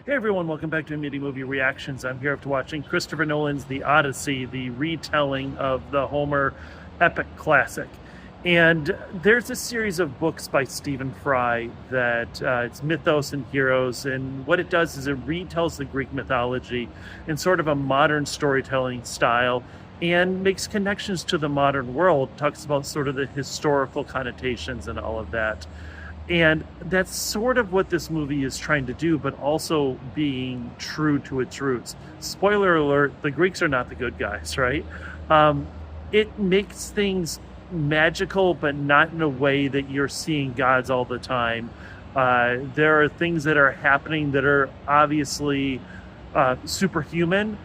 Hey everyone, welcome back to Indie Movie Reactions. I'm here after watching Christopher Nolan's The Odyssey, the retelling of the Homer epic classic. And there's a series of books by Stephen Fry that it's Mythos and Heroes, and what it does is it retells the Greek mythology in sort of a modern storytelling style and makes connections to the modern world, talks about sort of the historical connotations and all of that. And that's sort of what this movie is trying to do, but also being true to its roots. Spoiler alert, the Greeks are not the good guys, right? It makes things magical, but not in a way that you're seeing gods all the time. There are things that are happening that are obviously superhuman,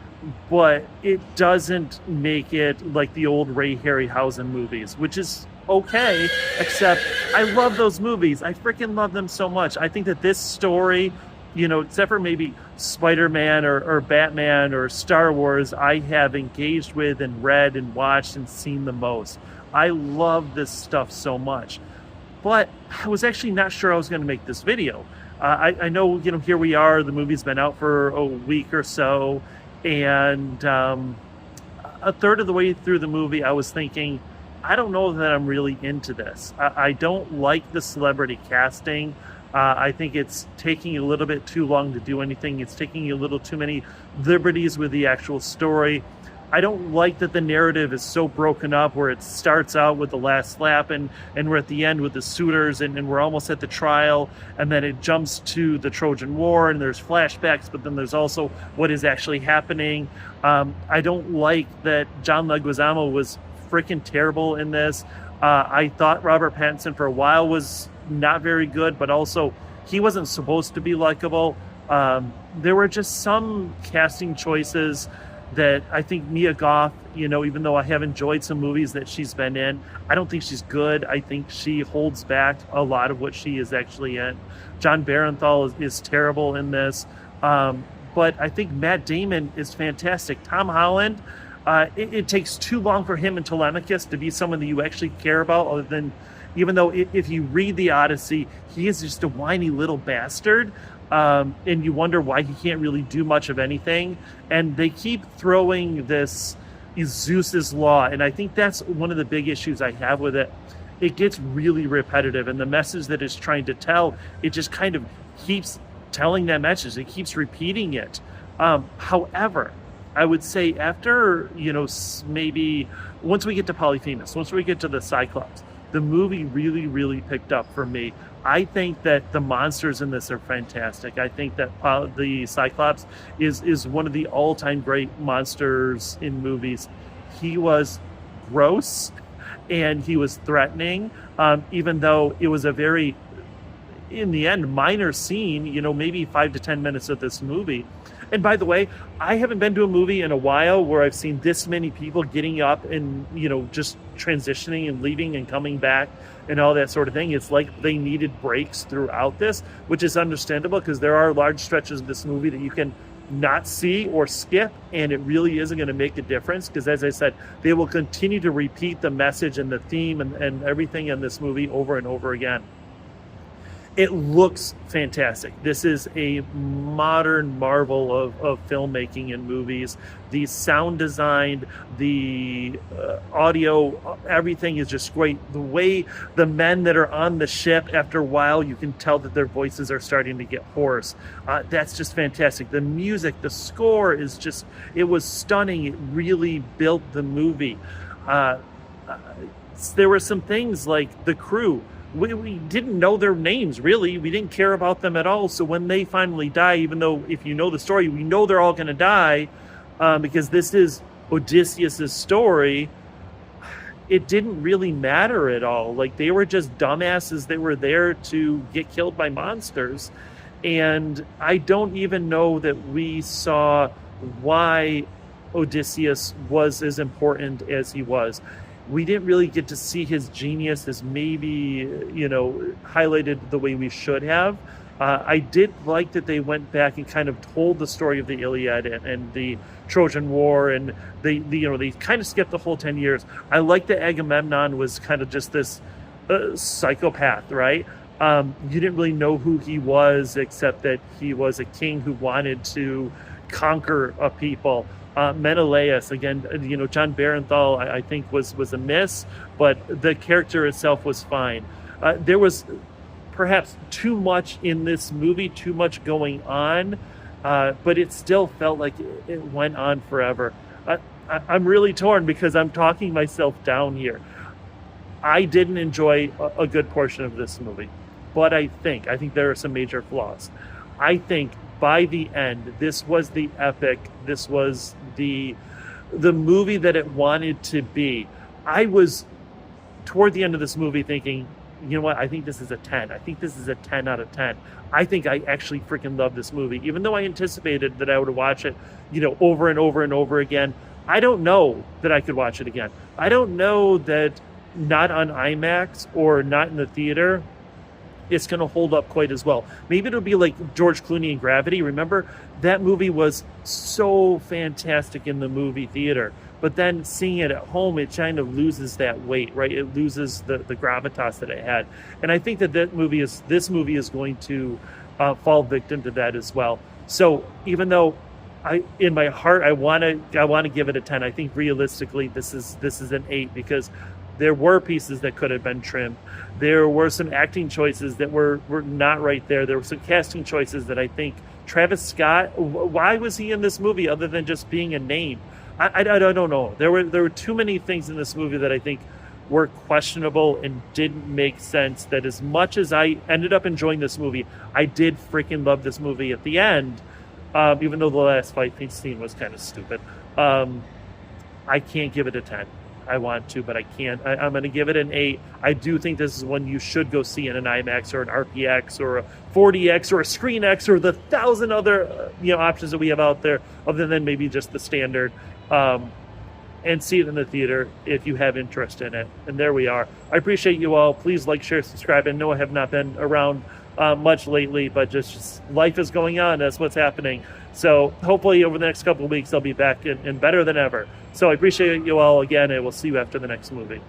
but it doesn't make it like the old Ray Harryhausen movies, which is okay, except I love those movies. I freaking love them so much. I think that this story, except for maybe Spider-Man or Batman or Star Wars, I have engaged with and read and watched and seen the most. I love this stuff so much. But I was actually not sure I was going to make this video. I know, here we are, the movie's been out for a week or so, and a third of the way through the movie, I was thinking, I don't know that I'm really into this. I don't like the celebrity casting. I think it's taking a little bit too long to do anything. It's taking a little too many liberties with the actual story. I don't like that the narrative is so broken up where it starts out with the last lap and we're at the end with the suitors and we're almost at the trial, and then it jumps to the Trojan War and there's flashbacks, but then there's also what is actually happening. I don't like that John Leguizamo was freaking terrible in this. I thought Robert Pattinson for a while was not very good, but also he wasn't supposed to be likable. There were just some casting choices that I think Mia Goth, even though I have enjoyed some movies that she's been in, I don't think she's good. I think she holds back a lot of what she is actually in. John Barenthal is terrible in this. But I think Matt Damon is fantastic. Tom Holland, it takes too long for him and Telemachus to be someone that you actually care about, other than, even though if you read the Odyssey, he is just a whiny little bastard, and you wonder why he can't really do much of anything. And they keep throwing this Zeus's law, and I think that's one of the big issues I have with it. It gets really repetitive, and the message that it's trying to tell, it just kind of keeps telling that message. It keeps repeating it. However, I would say after, maybe once we get to Polyphemus, once we get to the Cyclops, the movie really, really picked up for me. I think that the monsters in this are fantastic. I think that the Cyclops is one of the all-time great monsters in movies. He was gross and he was threatening, even though it was a very, in the end, minor scene, maybe 5 to 10 minutes of this movie. And by the way, I haven't been to a movie in a while where I've seen this many people getting up and, just transitioning and leaving and coming back and all that sort of thing. It's like they needed breaks throughout this, which is understandable because there are large stretches of this movie that you can not see or skip, and it really isn't going to make a difference because, as I said, they will continue to repeat the message and the theme and everything in this movie over and over again. It looks fantastic. This is a modern marvel of filmmaking and movies. The sound design, the audio, everything is just great. The way the men that are on the ship, after a while, you can tell that their voices are starting to get hoarse. That's just fantastic. The music, the score is just, it was stunning. It really built the movie. There were some things like the crew. We didn't know their names, really. We didn't care about them at all. So when they finally die, even though if you know the story, we know they're all going to die because this is Odysseus's story, it didn't really matter at all. Like, they were just dumbasses. They were there to get killed by monsters. And I don't even know that we saw why Odysseus was as important as he was. We didn't really get to see his genius as maybe, highlighted the way we should have. I did like that they went back and kind of told the story of the Iliad and the Trojan War, and they kind of skipped the whole 10 years. I like that Agamemnon was kind of just this psychopath, right? You didn't really know who he was, except that he was a king who wanted to conquer a people. Menelaus, again, John Barenthal, I think was a miss, but the character itself was fine. There was perhaps too much in this movie, too much going on, but it still felt like it went on forever. I'm really torn because I'm talking myself down here. I didn't enjoy a good portion of this movie, but I think there are some major flaws. I think by the end, this was the epic. This was the movie that it wanted to be. I was toward the end of this movie thinking, you know what? I think this is a 10. I think this is a 10 out of 10. I think I actually freaking love this movie, even though I anticipated that I would watch it, over and over and over again. I don't know that I could watch it again. I don't know that not on IMAX or not in the theater, it's going to hold up quite as well. Maybe it'll be like George Clooney in Gravity. Remember, that movie was so fantastic in the movie theater, but then seeing it at home, it kind of loses that weight, right? It loses the gravitas that it had. And I think that this movie is going to fall victim to that as well. So even though in my heart, I want to give it a 10, I think realistically, this is an 8, because there were pieces that could have been trimmed. There were some acting choices that were not right there. There were some casting choices that I think Travis Scott, why was he in this movie other than just being a name? I don't know. There were too many things in this movie that I think were questionable and didn't make sense. That as much as I ended up enjoying this movie, I did freaking love this movie at the end, even though the last fight scene was kind of stupid. I can't give it a 10. I want to, but I can't. I'm going to give it an 8. I do think this is one you should go see in an IMAX or an RPX or a 40X or a Screen X or the 1,000 other options that we have out there, other than maybe just the standard. And see it in the theater if you have interest in it. And there we are. I appreciate you all. Please like, share, subscribe. I know I have not been around much lately, but just life is going on. That's what's happening. So hopefully over the next couple of weeks, I'll be back and better than ever. So I appreciate you all again, and we'll see you after the next movie.